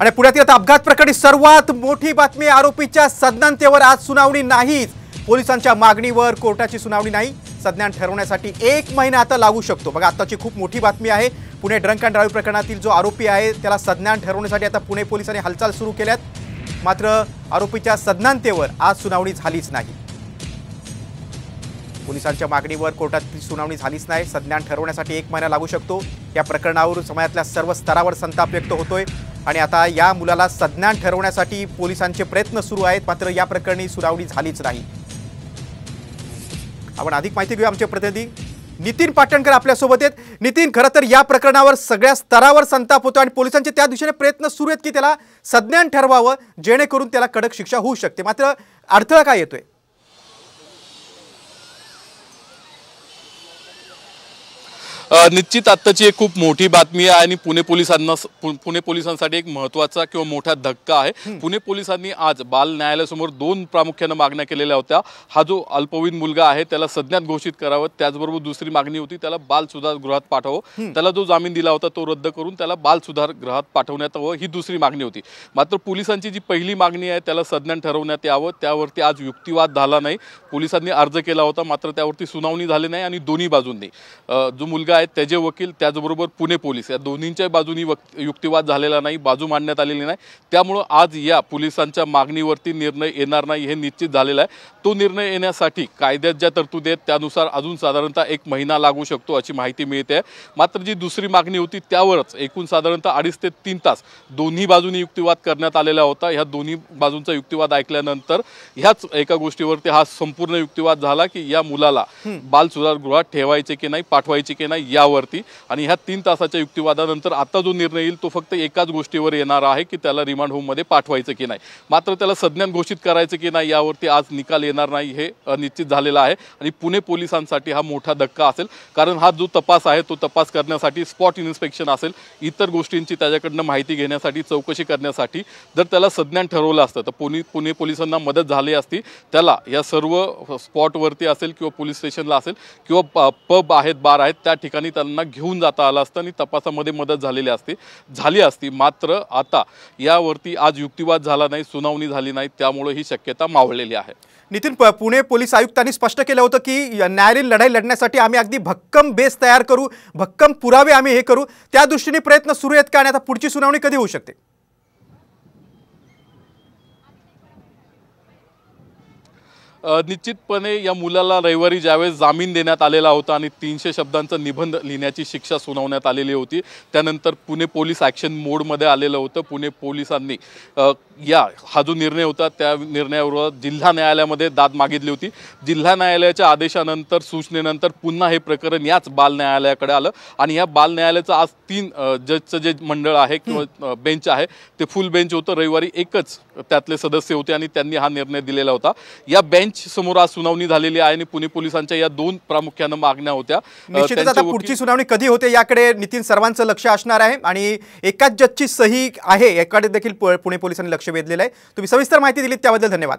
आणि पुण्यातील आता अपघात प्रकरणी सर्वात मोठी बातमी, आरोपीच्या सज्ञानतेवर आज सुनावणी नाही। पोलिसांच्या मागणीवर कोर्टाची सुनावणी नाही। सज्ञान ठरवण्यासाठी 1 महिना आता लागू शकतो। बघा आताची खूप मोठी बातमी आहे। पुणे ड्रंक अँड ड्राइव्ह प्रकरणातील जो आरोपी आहे त्याला सज्ञान ठरवण्यासाठी आता पुणे पोलिसांनी हालचाल सुरू केल्यात। मात्र आरोपीच्या सज्ञानतेवर आज सुनावणी झालीच नाही। पोलिसांच्या मागणीवर कोर्टात सुनावणी झालीच नाही। सज्ञान ठरवण्यासाठी 1 महिना लागू शकतो। या प्रकरणावर समाजातल्या सर्व स्तरावर संताप व्यक्त होतोय आणि आता या मुलाला सज्ञान ठरवण्यासाठी पोलिसांचे प्रयत्न सुरू आहेत। मात्र या प्रकरणी सुनावणी झालीच नाही। आपण अधिक माहिती घेऊया, आमचे प्रतिनिधी नितीन पाटणकर आपल्या सोबत आहेत। नितीन, खरं तर या प्रकरणावर सगळ्या स्तरावर संताप होतो आणि पोलिसांचे त्या दिशेने प्रयत्न सुरू आहेत की त्याला सज्ञान ठरवावं जेणेकरून त्याला कडक शिक्षा होऊ शकते। मात्र अडथळा काय येतोय? निश्चित आत्ताची एक खूप मोठी बातमी आहे आणि पुणे पोलिसांसाठी एक महत्त्वाचा किंवा मोठा धक्का आहे। पुणे पोलिसांनी आज बाल न्यायालयासमोर 2 प्रामुख्याने मागण्या केलेल्या होत्या। हा जो अल्पवयीन मुलगा आहे त्याला सज्ञान घोषित करावं, त्याचबरोबर दुसरी मागणी होती त्याला बाल सुधार गृहात पाठवावं, त्याला जो जामीन दिला होता तो रद्द करून त्याला बाल सुधार गृहात पाठवण्यात यावं, ही दुसरी मागणी होती। मात्र पोलिसांची जी पहिली मागणी आहे त्याला सज्ञान ठरवण्यात यावं, त्यावरती आज युक्तिवाद झाला नाही। पोलिसांनी अर्ज केला होता मात्र त्यावरती सुनावणी झाली नाही आणि दोन्ही बाजूंनी जो मुलगा त्याचे वकील त्याचबरोबर पुणे पोलीस या दोन्हींच्या बाजूनी युक्तिवाद झालेला नाही, बाजू मांडण्यात आलेली नाही। त्यामुळे आज या पोलिसांच्या मागणीवरती निर्णय येणार नाही हे निश्चित झालेलं आहे। तो निर्णय येण्यासाठी कायद्यात ज्या तरतुदी आहेत त्यानुसार अजून साधारणतः 1 महिना लागू शकतो अशी माहिती मिळते। मात्र जी दुसरी मागणी होती त्यावरच एकूण साधारणतः 2.5 ते 3 तास दोन्ही बाजूनी युक्तिवाद करण्यात आलेला होता। ह्या दोन्ही बाजूंचा युक्तिवाद ऐकल्यानंतर ह्याच एका गोष्टीवरती हा संपूर्ण युक्तिवाद झाला की या मुलाला बाल सुधार गृहात ठेवायचे की नाही, पाठवायचे की नाही यावरती। आणि ह्या 3 तासाच्या युक्तिवादानंतर आता जो निर्णय येईल तो फक्त एकाच गोष्टीवर येणार आहे की त्याला रिमांड होममध्ये पाठवायचं की नाही, मात्र त्याला सज्ञान घोषित करायचं की नाही यावरती आज निकाल येणार नाही हे निश्चित झालेलं आहे। आणि पुणे पोलिसांसाठी हा मोठा धक्का असेल, कारण हा जो तपास आहे तो तपास करण्यासाठी स्पॉट इन्स्पेक्शन असेल, इतर गोष्टींची त्याच्याकडनं माहिती घेण्यासाठी, चौकशी करण्यासाठी जर त्याला सज्ञान ठरवलं असतं तर पुणे पोलिसांना मदत झाली असती। त्याला या सर्व स्पॉटवरती असेल किंवा पोलीस स्टेशनला असेल किंवा पब आहेत, बार आहेत, त्या ठिकाणी त्यांना घेऊन जाता आलं असतं आणि तपासामध्ये मदत झाली असती। मात्र आता यावरती आज युक्तिवाद झाला नाही, सुनावणी झाली नाही, त्यामुळे ही शक्यता मावळलेली आहे। नितीन, पुणे पोलीस आयुक्तांनी स्पष्ट केलं होतं की न्यायालयीन लढाई लढण्यासाठी आम्ही अगदी भक्कम बेस तयार करू, भक्कम पुरावे आम्ही हे करू, त्या दृष्टीने प्रयत्न सुरू आहेत का आणि आता पुढची सुनावणी कधी होऊ शकते? निश्चितपणे या मुलाला रविवारी ज्यावेळेस जामीन देण्यात आलेला होता आणि 300 शब्दांचा निबंध लिहिण्याची शिक्षा सुनावण्यात आलेली होती, त्यानंतर पुणे पोलीस ॲक्शन मोडमध्ये आलेलं होतं। पुणे पोलिसांनी हा जो निर्णय होता त्या निर्णयावर जिल्हा न्यायालयामध्ये दाद मागितली होती। जिल्हा न्यायालयाच्या आदेशानंतर, सूचनेनंतर पुन्हा हे प्रकरण याच बाल न्यायालयाकडे आलं आणि या बाल न्यायालयाचं आज 3 जजचं जे मंडळ आहे किंवा बेंच आहे ते फुल बेंच होतं। रविवारी एकच त्यातले सदस्य होते आणि त्यांनी हा निर्णय दिलेला होता। या बेंच समोर आज सुनावणी झालेली आहे आणि पुणे पोलिसांच्या या 2 प्रामुख्याने मागण्या होत्या। निश्चितच आता पुढची सुनावणी कधी होते याकडे नितीन सर्वांचं लक्ष असणार आहे आणि एकाच जजची सही आहे याकडे देखील पुणे पोलिसांनी लक्ष वेधलेलं आहे। तुम्ही सविस्तर माहिती दिलीत त्याबद्दल धन्यवाद।